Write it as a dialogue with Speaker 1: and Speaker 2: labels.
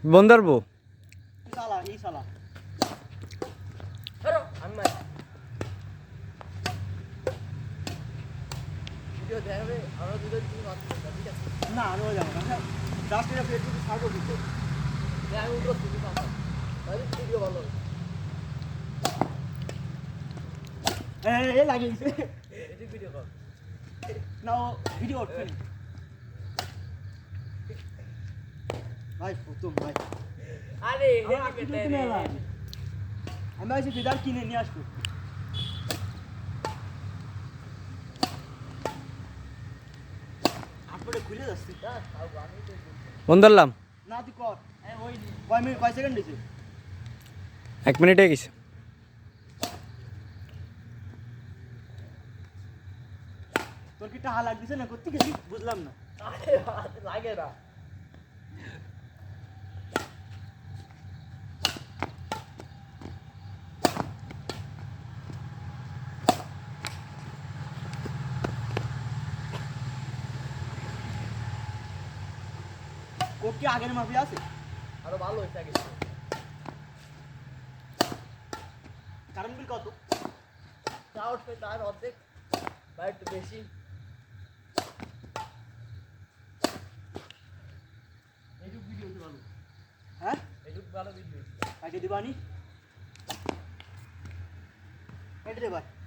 Speaker 1: বন্দারবো
Speaker 2: না আরো যাবো না জাস্ট এটা ফেসবুকে ছাড়বো দিতে আমি উঠবো তুমি পাবো ভিডিও ভালো লাগিয়েছে ভিডিও কল না ভিডিও ভাই প্রথম ভাই আরে আমি আছি বিদার কিনে নিয়ে আসবো আপনি খুলে যাচ্ছি
Speaker 1: বন্দারলাম
Speaker 2: না তুই কর ওই কয় মিনিট কয় সেকেন্ড দিছে
Speaker 1: 1 মিনিটে গেছে
Speaker 2: তোর কি টাকা লাগতেছে না করতে গেলি বুঝলাম না লাগে না কোট কি আগের মাপি আছে আরো ভালো হয়েছে আগে কারণ বিল কত আউট পে তার অর্ধেক বা একটু বেশি এইটুক ভিডিও হতে ভালো হ্যাঁ এইটুক ভালো ভিডিও আগে দিবানি এটা রে ভাই